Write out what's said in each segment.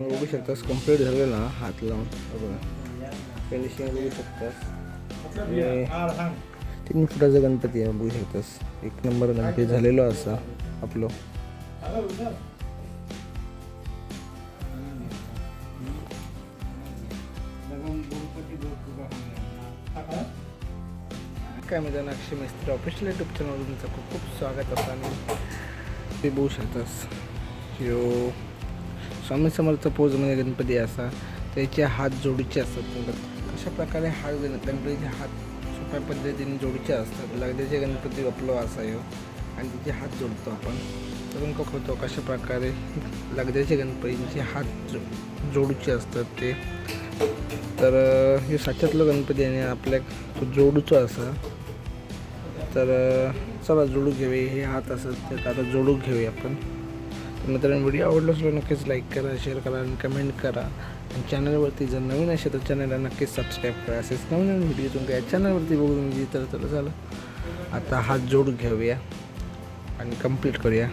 बघू शकतास कंप्लीट झालं ना हात लावून बघा फिनिशिंग बघू शकतास. 3 फुटाचा गणपती आहे बघू शकतास. एक नंबर गणपती झालेलो असा आपलं. काय म्हणजे अक्षय मिस्त्री ऑफिशियल यूट्यूब चॅनलवर तुमचं खूप खूप स्वागत असतं. आणि ते बघू शकतास ह्यो स्वामी समर्थ पोजमध्ये गणपती असा त्याचे हात जोडीचे असतात. अशा प्रकारे हात गणपतीचे हात सोप्या पद्धतीने जोडीचे असतात. लगद्याचे गणपती आपलो असा ह्यो आणि तिचे हात जोडतो आपण. तर होतो कशा प्रकारे लगद्याचे गणपतीचे हात जोडूचे असतात ते. तर हे साच्यातलं गणपती आणि आपल्या तो जोडूचो असा. तर चला जोडू घेऊया. हे हात असत ते आता जोडू घेऊया आपण. तर मित्रांनो व्हिडिओ आवडला असेल नक्कीच लाईक करा, शेअर करा आणि कमेंट करा. आणि चॅनलवरती जर नवीन असेल तर चॅनलला नक्कीच सबस्क्राईब करा. असेच नवीन व्हिडिओ तुमच्या या चॅनलवरती बघून म्हणजे तर झालं. आता हात जोडू घेऊया आणि कंप्लीट करूया.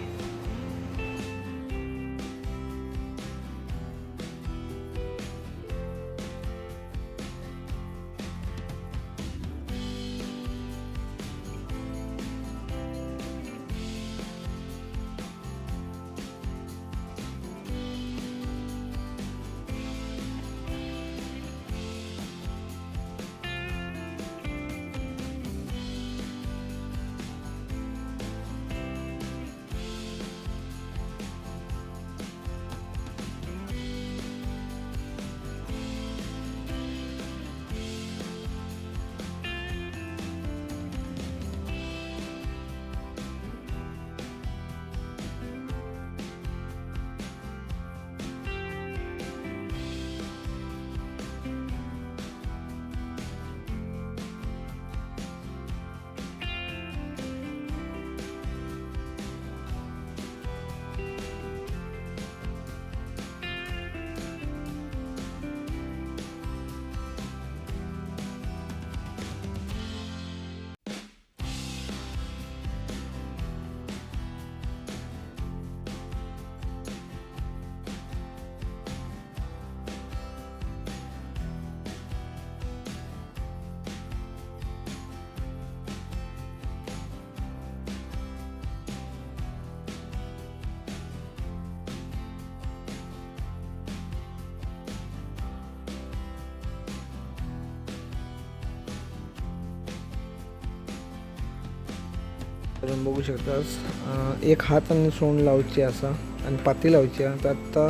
तर बघू शकतास एक हात आणि सोंड लावची असा आणि पाती लावची. तर आत्ता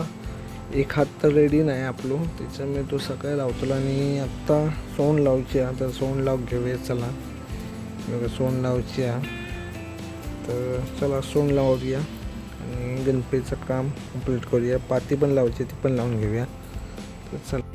एक हात तर रेडी नाही आपलो त्याच्यामुळे तो सकाळी लावतो. आणि आत्ता सोंड लावची आहे. तर सोंड लाव घेऊया चला. बघा सोंड लावची आहे. तर चला सोंड लावूया आणि गणपतीचं काम कंप्लीट करूया. पाती पण लावची ती पण लावून घेऊया. तर चला.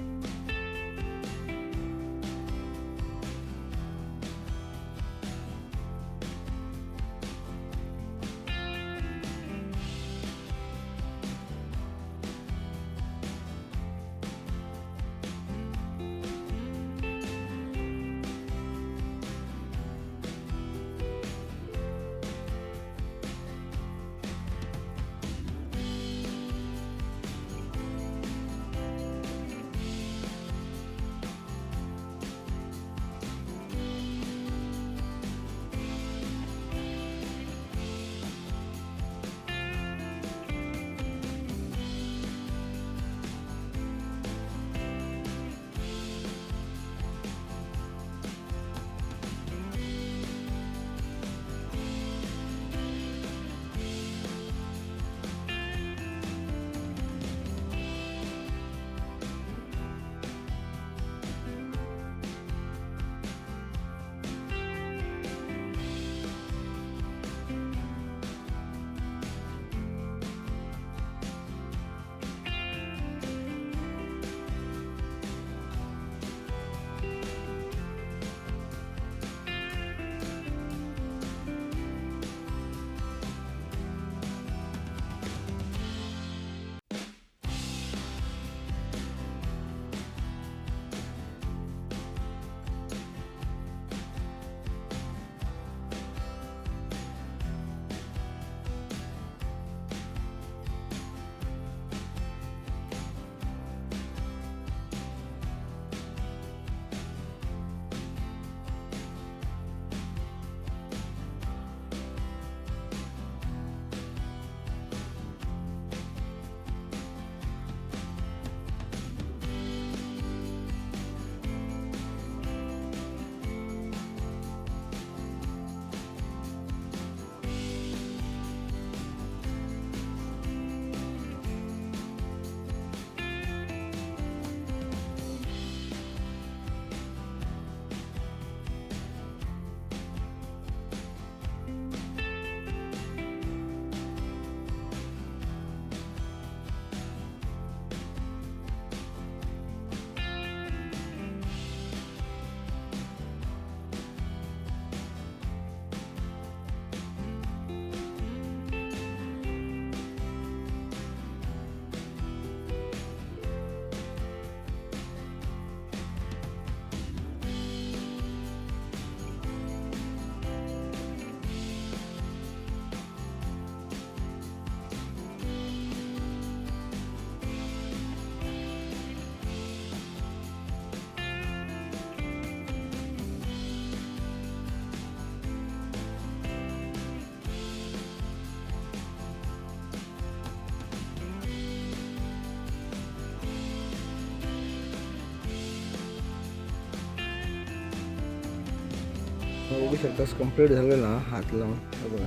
बघू शकतास कंप्लीट झालं ना हात लावून. बघा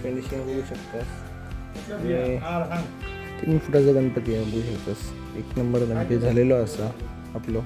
फिनिशिंग बघू शकतास. 3 फुटाचा गणपती आहे बघू शकतास. 1 नंबर गणपती झालेलो असा आपलं.